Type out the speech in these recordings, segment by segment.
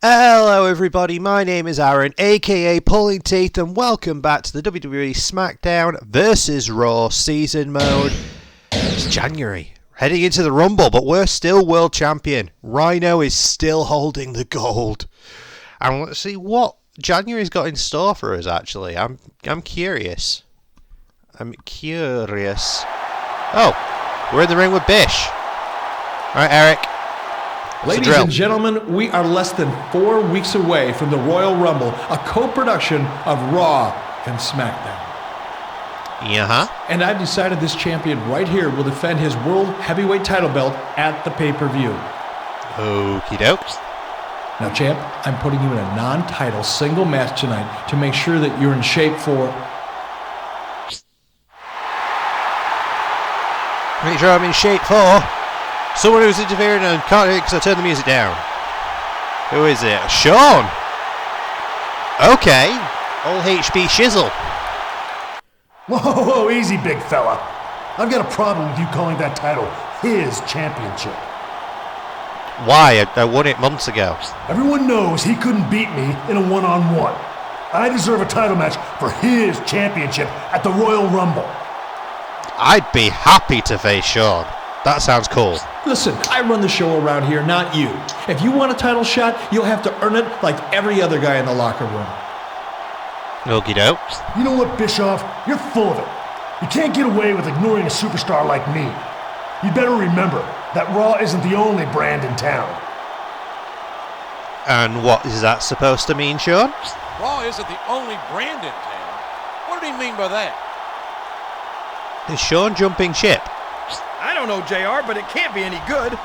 Hello everybody, my name is Aaron, aka POLITICING, and welcome back to the WWE SmackDown vs Raw season mode. It's January, heading into the Rumble, but we're still world champion. Rhyno is still holding the gold. And let's see what January's got in store for us actually. I'm curious. Oh, we're in the ring with Bish. Alright, Eric. Ladies and gentlemen, we are less than 4 weeks away from the Royal Rumble, a co-production of Raw and SmackDown. And I've decided this champion right here will defend his World Heavyweight title belt at the pay-per-view. Okie dokes. Now, champ, I'm putting you in a non-title single match tonight to make sure that you're in shape for... Make sure I'm in shape for... someone who's interfering and can't hear it because I turned the music down. Who is it? Shawn! Okay. Old HB Shizzle. Whoa, easy, big fella. I've got a problem with you calling that title his championship. Why? I won it months ago. Everyone knows he couldn't beat me in a one-on-one. I deserve a title match for his championship at the Royal Rumble. I'd be happy to face Shawn. That sounds cool. Listen, I run the show around here, not you. If you want a title shot, you'll have to earn it like every other guy in the locker room. Okie dokes. You know what, Bischoff? You're full of it. You can't get away with ignoring a superstar like me. You better remember that Raw isn't the only brand in town. And what is that supposed to mean, Shawn? Raw isn't the only brand in town. What did he mean by that? Is Shawn jumping ship? I don't know, JR, but it can't be any good.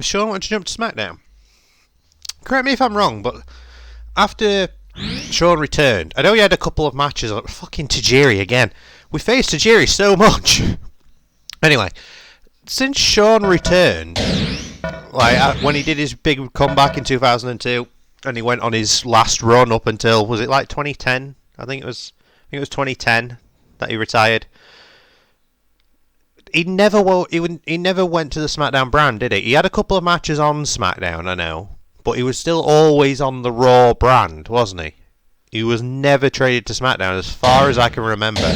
Shawn wanted to jump to SmackDown. Correct me if I'm wrong, but after Shawn returned, I know he had a couple of matches. Like fucking Tajiri again. We faced Tajiri so much. Anyway, since Shawn returned, like when he did his big comeback in 2002, and he went on his last run up until, was it like 2010? I think it was 2010 that he retired. He never went to the SmackDown brand, did he? He had a couple of matches on SmackDown, I know, but he was still always on the Raw brand, wasn't he? He was never traded to SmackDown, as far as I can remember.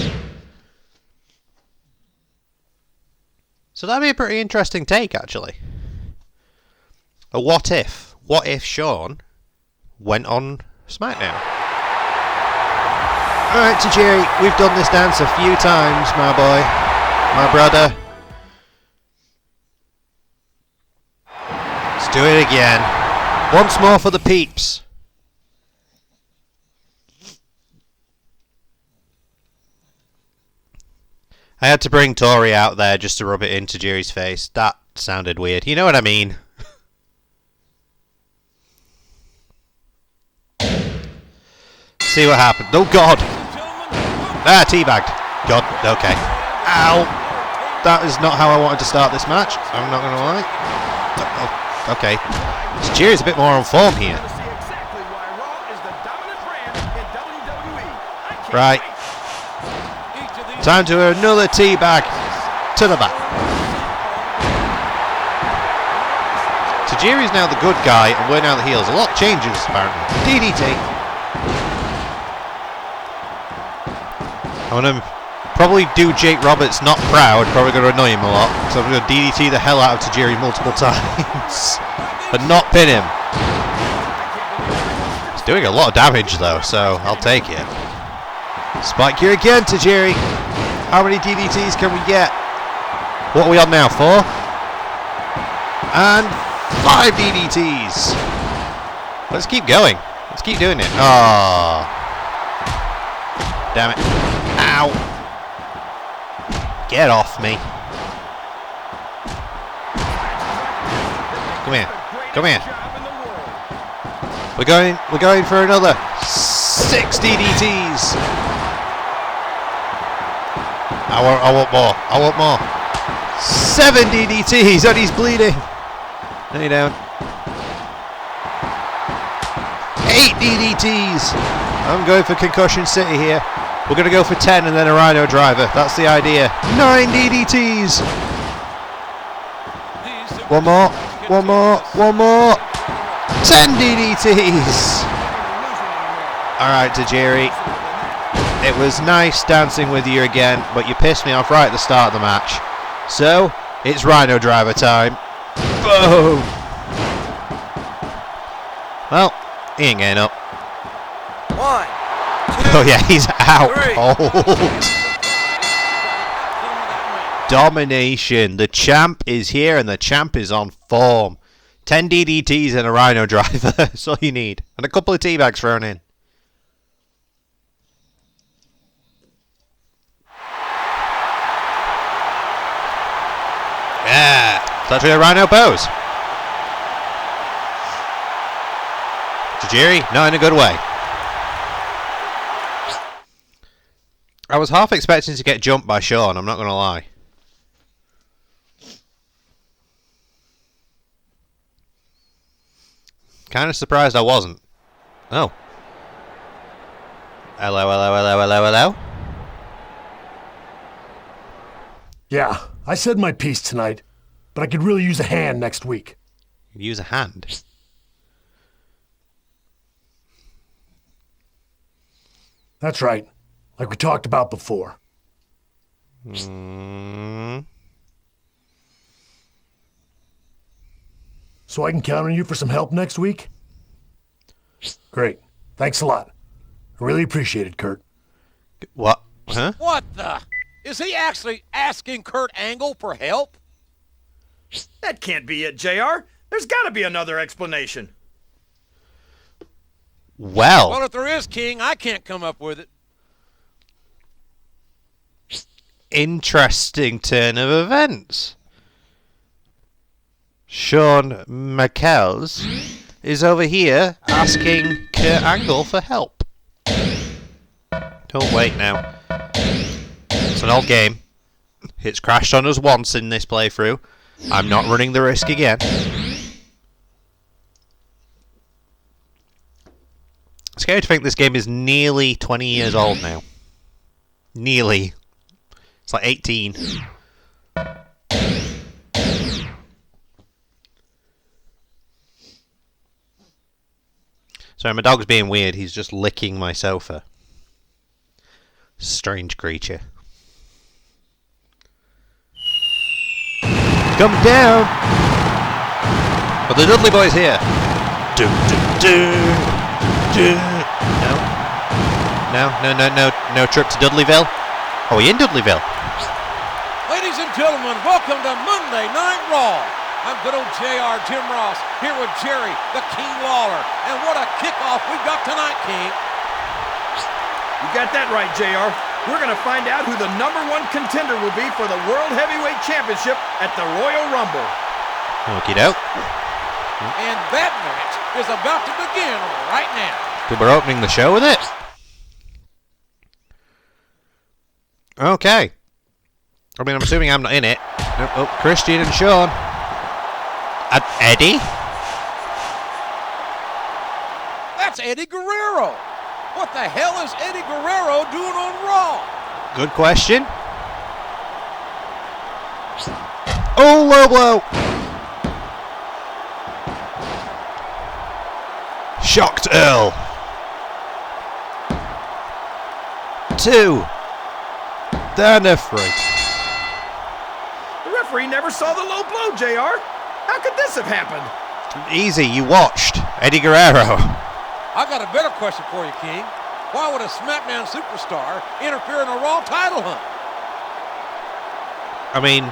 So that'd be a pretty interesting take, actually. A what if? What if Shawn went on SmackDown? Alright, Tajiri, we've done this dance a few times, my boy. My brother. Let's do it again. Once more for the peeps. I had to bring Torrie out there just to rub it into Tajiri's face. That sounded weird. You know what I mean? See what happened. Oh God. Ah, teabagged. God, okay. Ow. That is not how I wanted to start this match. I'm not going to lie. Oh, okay. Tajiri's a bit more on form here. Right. Time to another teabag to the back. Tajiri's now the good guy and we're now the heels. A lot changes apparently. DDT. I want to probably do Jake Roberts not proud, probably going to annoy him a lot, so I'm going to DDT the hell out of Tajiri multiple times, but not pin him. He's doing a lot of damage though, so I'll take it. Spike here again, Tajiri. How many DDTs can we get? What are we on now, 4? And 5 DDTs. Let's keep going. Let's keep doing it. Oh. Damn it. Ow. Get off me. Come here. Come here. We're going for another 6 DDTs. I want more. I want more. 7 DDTs and he's bleeding. Lay down. 8 DDTs. I'm going for Concussion City here. We're going to go for 10 and then a Rhyno driver. That's the idea. 9 DDTs. One more. One more. 10 DDTs. Alright, Tajiri. It was nice dancing with you again, but you pissed me off right at the start of the match. So, it's Rhyno driver time. Boom! Well, he ain't getting up. 1, 2, Oh yeah, he's out 3. cold. Domination. The champ is here and the champ is on form. 10 DDTs and a Rhyno driver. That's all you need. And a couple of teabags thrown in. Yeah. That's where Rhyno pose. Tajiri, not in a good way. I was half expecting to get jumped by Shawn, I'm not going to lie. Kind of surprised I wasn't. Oh. Hello. Yeah, I said my piece tonight, but I could really use a hand next week. Use a hand. That's right, like we talked about before. So I can count on you for some help next week? Great. Thanks a lot. I really appreciate it, Kurt. What? Huh? What the? Is he actually asking Kurt Angle for help? That can't be it, JR. There's got to be another explanation. Well, Well, if there is, King, I can't come up with it. interesting turn of events. Shawn Michaels is over here asking Kurt Angle for help. Don't wait now. It's an old game. It's crashed on us once in this playthrough. I'm not running the risk again. Scary to think this game is nearly 20 years old now. Nearly. It's like 18. Sorry, my dog's being weird. He's just licking my sofa. Strange creature. Come down! But the Dudley Boy's here. Do, do, do, do. No trip to Dudleyville. Oh, we in Dudleyville? Ladies and gentlemen, welcome to Monday Night Raw. I'm good old JR Jim Ross here with Jerry, the King Lawler. And what a kickoff we've got tonight, King. You got that right, JR. We're going to find out who the #1 contender will be for the World Heavyweight Championship at the Royal Rumble. Okie doke. And that match is about to begin right now. We're opening the show with it. Okay. I mean, I'm assuming I'm not in it. Oh, Christian and Shawn. And Eddie? That's Eddie Guerrero. What the hell is Eddie Guerrero doing on Raw? Good question. Oh, low blow. Shocked Earl. 2. Then a 3. The referee never saw the low blow, JR. How could this have happened? Easy, you watched. Eddie Guerrero. I got a better question for you, King. Why would a SmackDown superstar interfere in a Raw title hunt? I mean,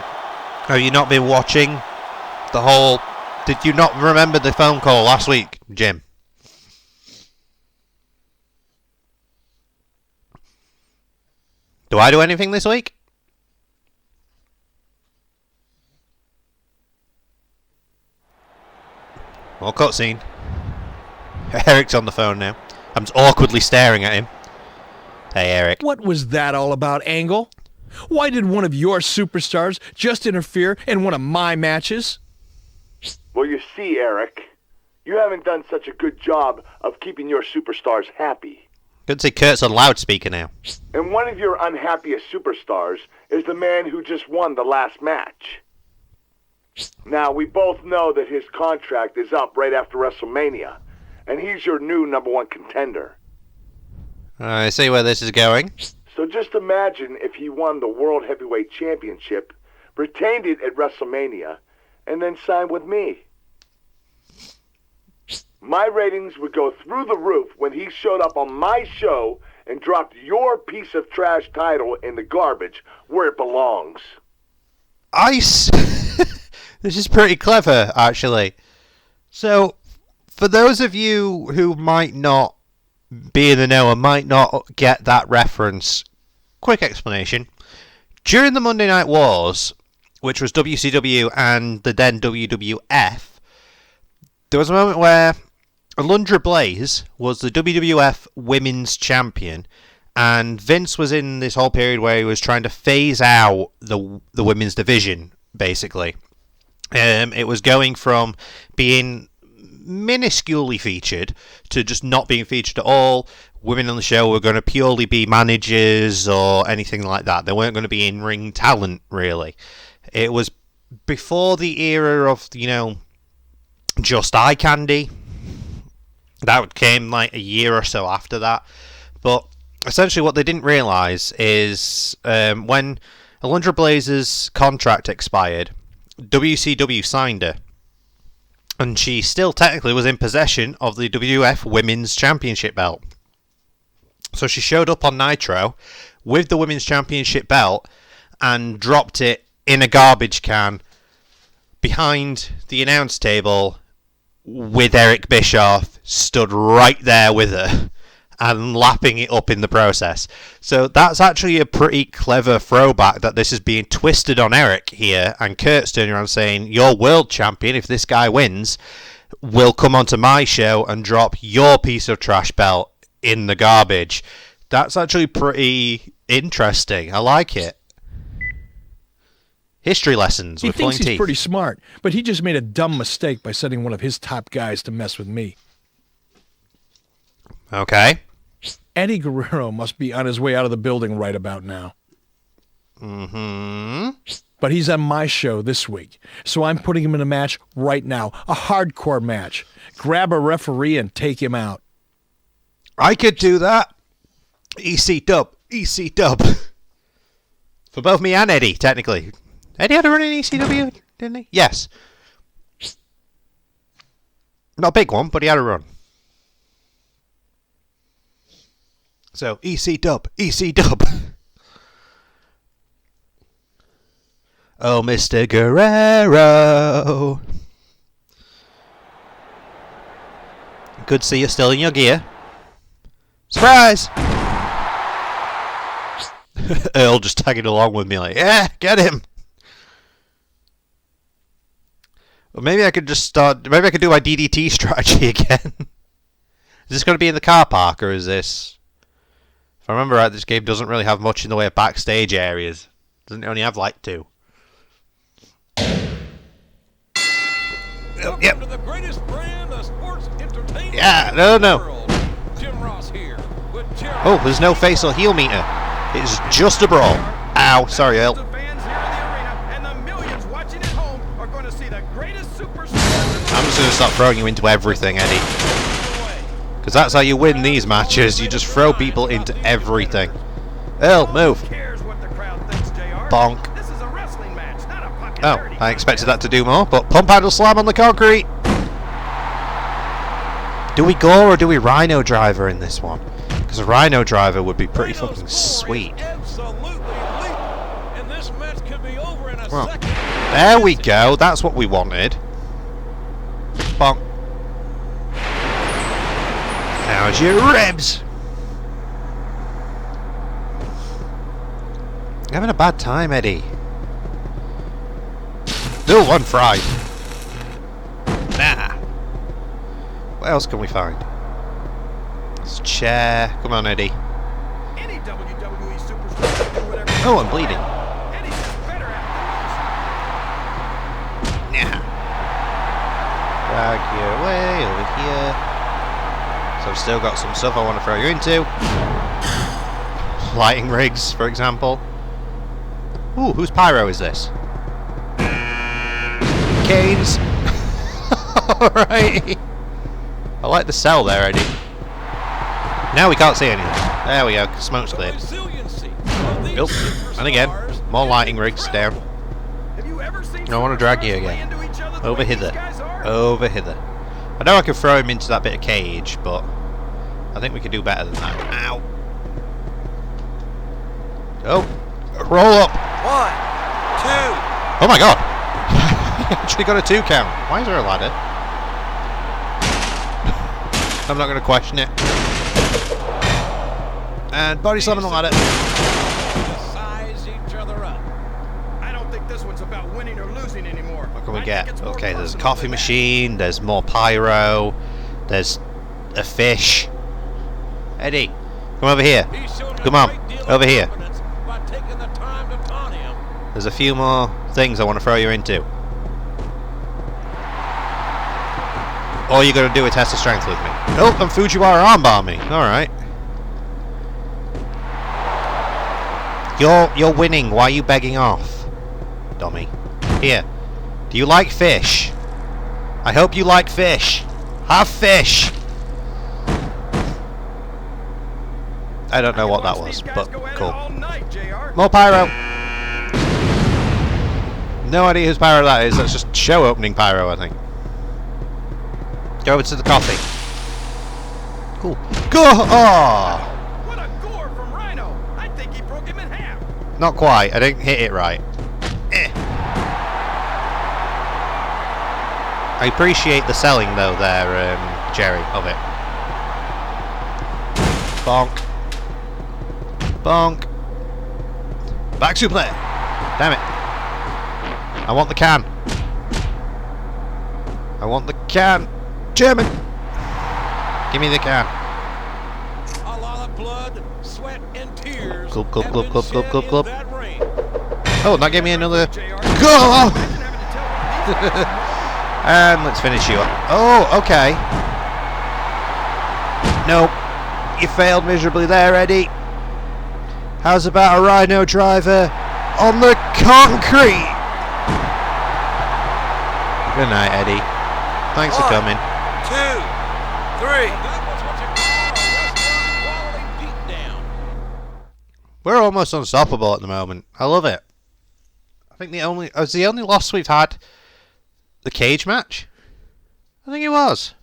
have you not been watching the whole... Did you not remember the phone call last week, Jim? Do I do anything this week? More cutscene. Eric's on the phone now. I'm just awkwardly staring at him. Hey, Eric. What was that all about, Angle? Why did one of your superstars just interfere in one of my matches? Well, you see, Eric, you haven't done such a good job of keeping your superstars happy. Good to see Kurt's on loudspeaker now. And one of your unhappiest superstars is the man who just won the last match. Now, we both know that his contract is up right after WrestleMania, and he's your new #1 contender. I see where this is going. So just imagine if he won the World Heavyweight Championship, retained it at WrestleMania, and then signed with me. My ratings would go through the roof when he showed up on my show and dropped your piece of trash title in the garbage where it belongs. This is pretty clever, actually. So, for those of you who might not be in the know and might not get that reference, quick explanation. During the Monday Night Wars, which was WCW and the then WWF, there was a moment where Alundra Blaze was the WWF Women's Champion, and Vince was in this whole period where he was trying to phase out the women's division, basically. It was going from being minusculely featured to just not being featured at all. Women on the show were going to purely be managers or anything like that. They weren't going to be in-ring talent, really. It was before the era of, just eye candy. That came like a year or so after that. But essentially what they didn't realise is when Alundra Blaze's contract expired, WCW signed her. And she still technically was in possession of the WWF Women's Championship belt. So she showed up on Nitro with the Women's Championship belt and dropped it in a garbage can behind the announce table with Eric Bischoff stood right there with her and lapping it up in the process. So that's actually a pretty clever throwback that this is being twisted on Eric here, and Kurt's turning around saying, "You're world champion, if this guy wins, will come onto my show and drop your piece of trash belt in the garbage." That's actually pretty interesting. I like it. History lessons with pulling teeth. He thinks he's pretty smart, but he just made a dumb mistake by sending one of his top guys to mess with me. Okay. Eddie Guerrero must be on his way out of the building right about now. Mm-hmm. But he's on my show this week, so I'm putting him in a match right now. A hardcore match. Grab a referee and take him out. I could do that. EC dub. EC dub. For both me and Eddie, technically. Eddie had a run in ECW, didn't he? Yes. Not a big one, but he had a run. So, EC dub. EC dub. Oh, Mr. Guerrero. Good to see you still in your gear. Surprise! Earl just tagging along with me like, yeah, get him! Well, maybe I could just start, maybe I could do my DDT strategy again. Is this going to be in the car park, or is this... If I remember right, this game doesn't really have much in the way of backstage areas. Doesn't only have like 2. Welcome Yep. to the greatest brand of sports entertainment. Yeah, in the no. world. Jim Ross here with Jerry. Oh, there's no face or heel meter. It's just a brawl. Ow, sorry, Earl. The fans here in the arena and the millions watching at home are going to see the greatest superstars. I'm just going to start throwing you into everything, Eddie. Because that's how you win these matches. You just throw people into everything. Earl, move. Cares what the crowd thinks, JR. Bonk. This is a wrestling match, not a pocket Oh, dirty I expected contest. that to do more, but pump handle slam on the concrete. Do we Gore or do we Rhyno driver in this one? Because a Rhyno driver would be pretty Rhyno's fucking glory sweet. is absolutely lethal, and this match could be over in a Well, second. there we go. That's what we wanted. Bonk. How's your ribs? You're having a bad time, Eddie. Still one fried. Nah. What else can we find? This chair. Come on, Eddie. Any WWE superstar can do whatever. Oh, I'm bleeding. Eddie's just better at Nah. Drag you away over here. So I've still got some stuff I want to throw you into. Lighting rigs, for example. Ooh, whose pyro is this? Canes. Alright. I like the cell there, Eddie. Now we can't see anything. There we go. Smoke's cleared. Nope. And again. More lighting rigs down. I want to drag you again. Over hither. Over hither. I know I can throw him into that bit of cage, but I think we can do better than that. Ow. Oh. Roll up. 1, 2. Oh my god. He actually got a 2 count. Why is there a ladder? I'm not going to question it. And body slam on the ladder. Size each other up. I don't think this one's about winning or losing anymore. What can we get? Okay, there's a coffee machine, there's more pyro, there's a fish. Eddie, come over here. Come on, over here. There's a few more things I want to throw you into. Or you're going to do a test of strength with me. Nope, and Fujiwara armbar me. Alright. You're winning. Why are you begging off? Dummy. Here. Do you like fish? I hope you like fish. Have fish. I don't know what that was, but cool. More pyro. No idea whose pyro that is. That's just show opening pyro, I think. Go over to the coffee. Cool. Go! Oh! What a gore from Rhyno! I think he broke him in half. Not quite. I didn't hit it right. I appreciate the selling though there, Jerry, of it. Bonk. Bonk. Back suplex. Damn it. I want the can. I want the can. German. Give me the can. A lot of blood, sweat, and tears. Club, club, have club, been club, club, shed club, in club. that ring. Oh, that gave me another. Go! And let's finish you up. Oh, okay. Nope. You failed miserably there, Eddie. How's about a Rhyno driver on the concrete? Good night, Eddie. Thanks for coming. 2, 3. That was what you call a wrestling quality beatdown. We're almost unstoppable at the moment. I love it. I think the only loss we've had the cage match. I think it was.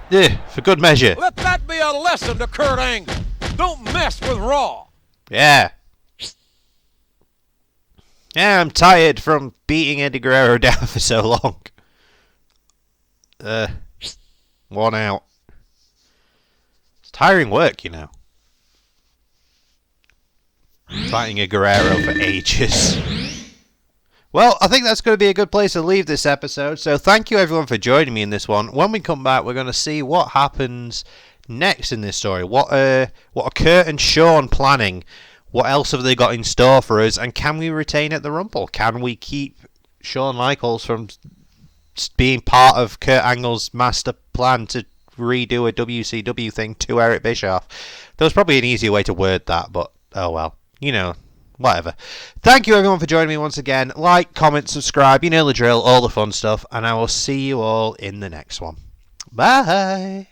Yeah, for good measure. Let that be a lesson to Kurt Angle. Don't mess with Raw. Yeah. Yeah, I'm tired from beating Eddie Guerrero down for so long. Worn out. It's tiring work, you know. Fighting a Guerrero for ages. Well, I think that's going to be a good place to leave this episode. So thank you everyone for joining me in this one. When we come back, we're going to see what happens next in this story. What are Kurt and Shawn planning? What else have they got in store for us? And can we retain at the Rumble? Can we keep Shawn Michaels from being part of Kurt Angle's master plan to redo a WCW thing to Eric Bischoff? There was probably an easier way to word that, but oh well. You know, whatever. Thank you everyone for joining me once again. Like, comment, subscribe, you know the drill, all the fun stuff. And I will see you all in the next one. Bye!